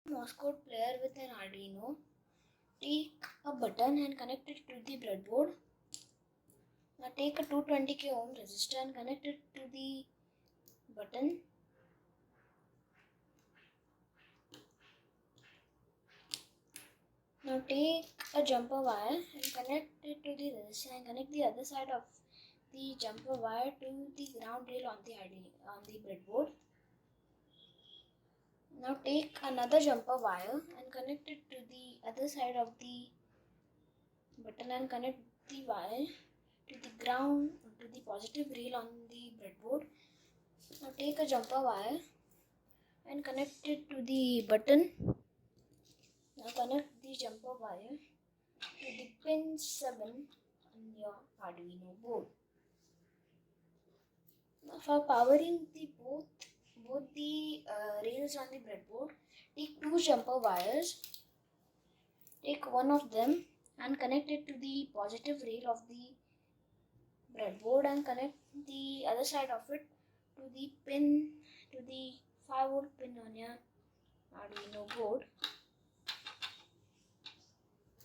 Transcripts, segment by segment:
Morse code player with an Arduino. Take a button and connect it to the breadboard. Now take a 220k ohm resistor and connect it to the button. Now take a jumper wire and connect it to the resistor and connect the other side of the jumper wire to the ground rail on the breadboard. Now take another jumper wire and connect it to the other side of the button and connect the wire to the ground, to the positive rail on the breadboard. Now take a jumper wire and connect it to the button. Now connect the jumper wire to the pin 7 on your Arduino board. Now for powering both the rails on the breadboard, take two jumper wires. Take one of them and connect it to the positive rail of the breadboard and connect the other side of it to the 5-volt pin on your Arduino board.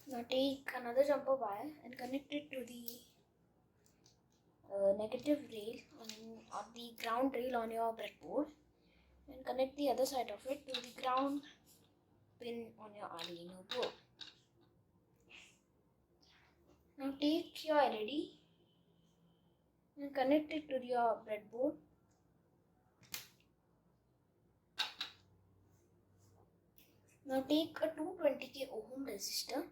Now take another jumper wire and connect it to the negative rail on the ground rail on your breadboard and connect the other side of it to the ground pin on your Arduino board. Now take your LED and connect it to your breadboard. Now take a 220k ohm resistor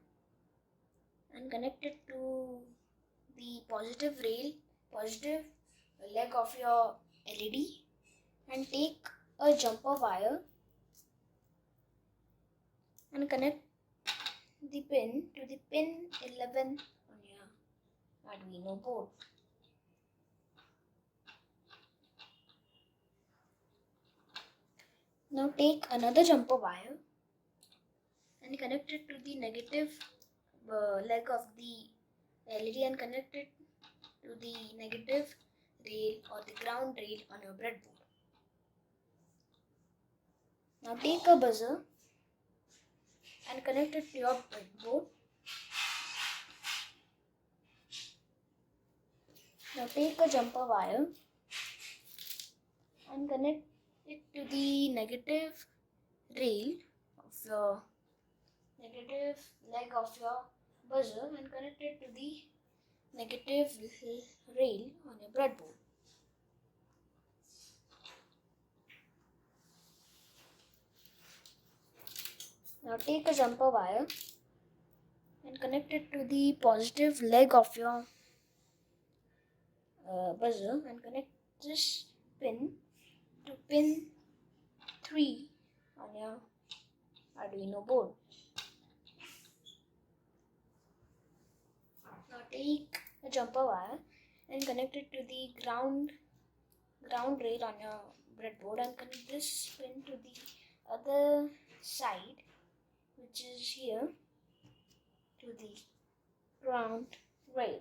and connect it to the positive leg of your LED and take a jumper wire and connect the pin to the pin 11 on your Arduino board. Now take another jumper wire and connect it to the negative leg of the LED and connect it to the negative rail or the ground rail on your breadboard. Now take a buzzer and connect it to your breadboard. Now take a jumper wire and connect it to the negative rail of your negative leg of your buzzer and connect it to the negative rail on your breadboard. Now take a jumper wire and connect it to the positive leg of your buzzer and connect this pin to pin 3 on your Arduino board. Now take a jumper wire and connect it to the ground rail on your breadboard and connect this pin to the other side, which is here, to the ground rail.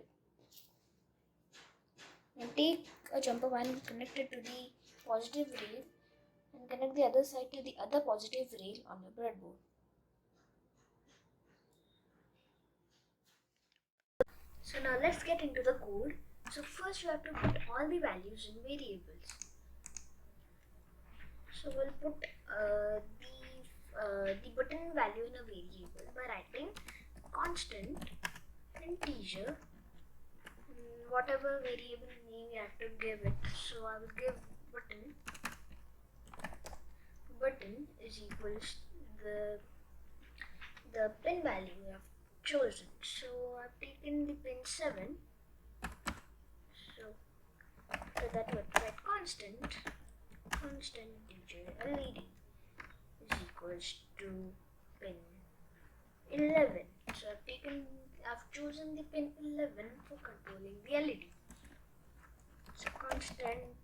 Now take a jumper wire and connect it to the positive rail and connect the other side to the other positive rail on your breadboard. So now let's get into the code. So first you have to put all the values in variables. So we'll put the button value in a variable by writing constant integer, whatever variable name you have to give it. So I will give button is equals the pin value you have chosen. So I've taken the pin 7. So for that we write constant integer LED is equals to pin 11. So I've chosen the pin 11 for controlling the LED. So constant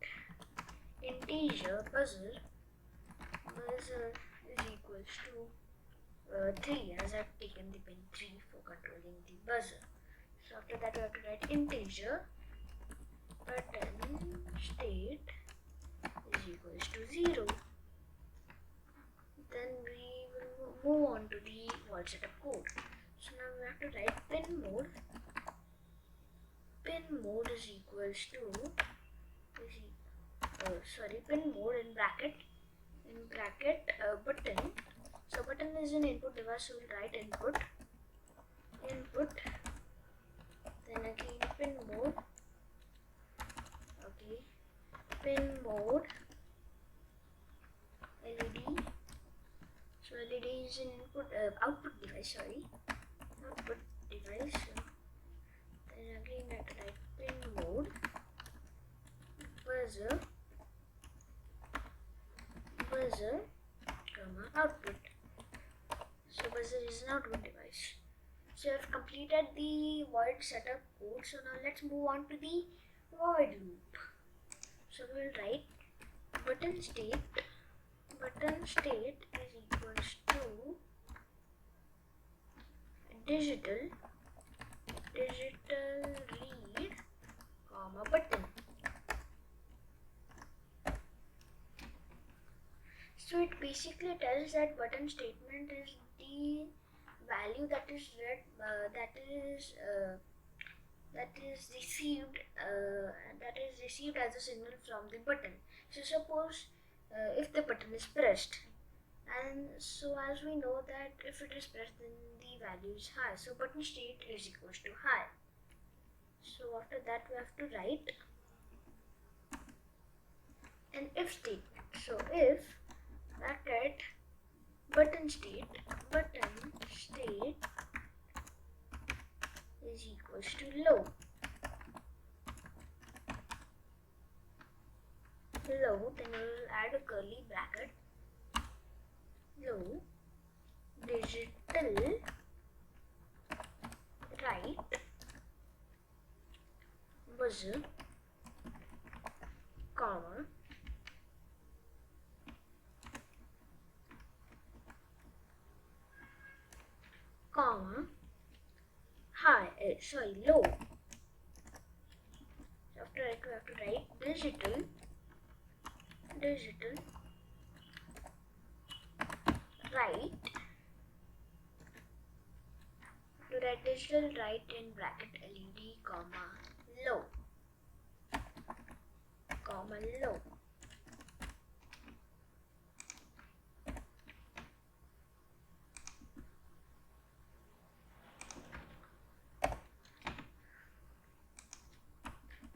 integer buzzer is equals to 3, as I've taken the pin 3 for controlling the buzzer. So after that we have to write integer button state is equals to 0. Then we will move on to the wall setup code. So now we have to write pin mode. Pin mode is equals to pin mode in bracket button. So button is an input device, so we'll write input, then again pin mode. Okay, pin mode LED. So LED is an output device. Output device. So then again I have to write pin mode buzzer, output. So buzzer is an output device. So I've completed the void setup code. So now let's move on to the void loop. So we'll write button state is equals to digital read, button. So it basically tells that button statement is the value that is read, that is received as a signal from the button. So suppose if the button is pressed, and so as we know that if it is pressed, then the value is high. So button state is equals to high. So after that we have to write an if statement. So if bracket button state is equals to low, then we will add a curly bracket, low digital write buzzer, comma, low. After that we have to write digital write. To write digital write in bracket LED, low.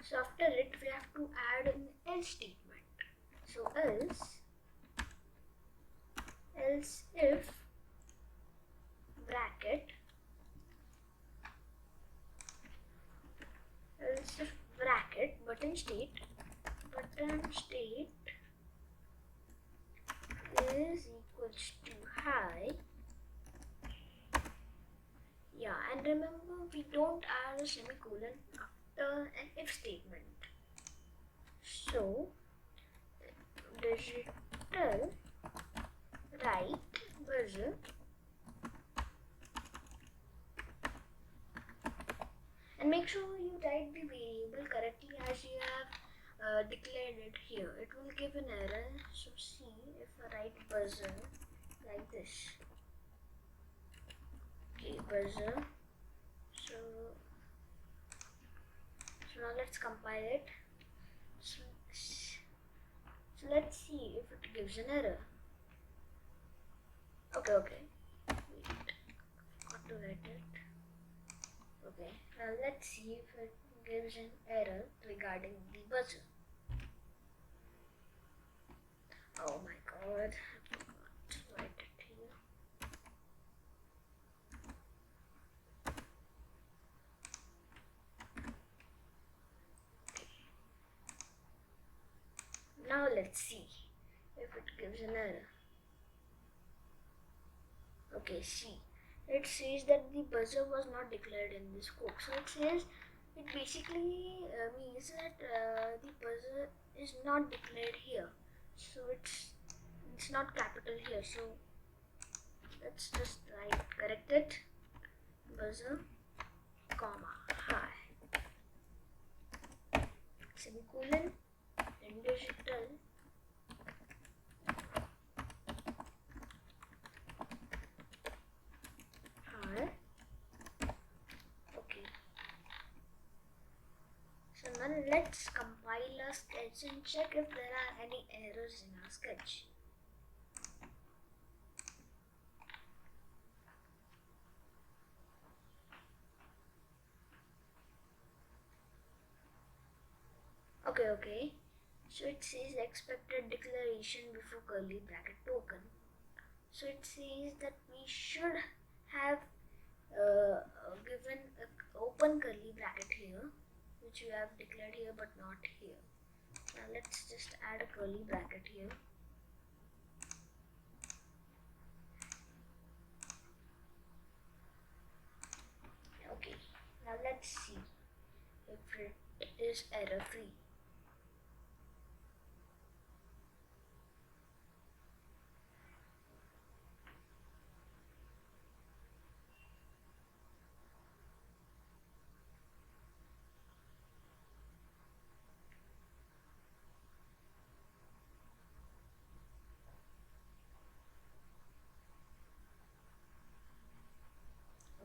So after it we have to add an else statement. So else if bracket button state is equals to high. Yeah, and remember we don't add a semicolon after an if statement. So digital write buzzer and make sure you type the variable correctly as you have declared it here. It will give an error. So see if I write buzzer like this. Okay, buzzer. So now let's compile it. So let's see if it gives an error. Okay. Wait, got to write it. Okay, now let's see if it gives an error regarding the buzzer. Oh my god, I forgot to write it here. Okay. Now let's see if it gives an error. Okay, see, it says that the buzzer was not declared in this code. So it basically means that the buzzer is not declared here. So it's not capital here. So let's just correct it. Buzzer, high, semicolon, and digital our sketch and check if there are any errors in our sketch. Okay. So it says expected declaration before curly bracket token. So it says that we should have given an open curly bracket here, which we have declared here but not here. Now let's just add a curly bracket here. Okay, now let's see if it is error free.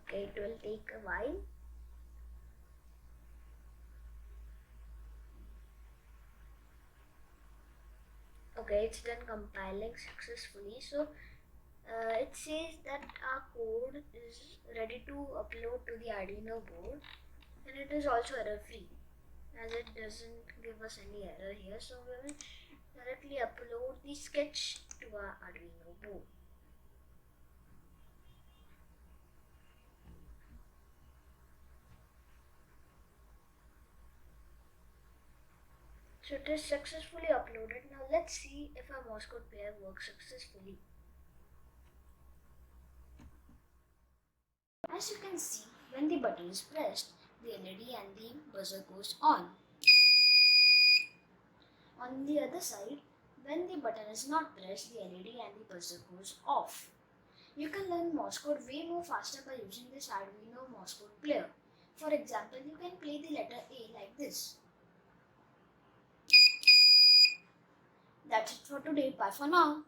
Okay, it will take a while. Okay, it's done compiling successfully. So it says that our code is ready to upload to the Arduino board, and it is also error free as it doesn't give us any error here. So we will directly upload the sketch to our Arduino board. So it is successfully uploaded. Now let's see if our Morse code pair works successfully. As you can see, when the button is pressed, the LED and the buzzer goes on. On the other side, when the button is not pressed, the LED and the buzzer goes off. You can learn Morse code way more faster by using this Arduino Morse code player. For example, you can play the letter A like this. That's it for today. Bye for now.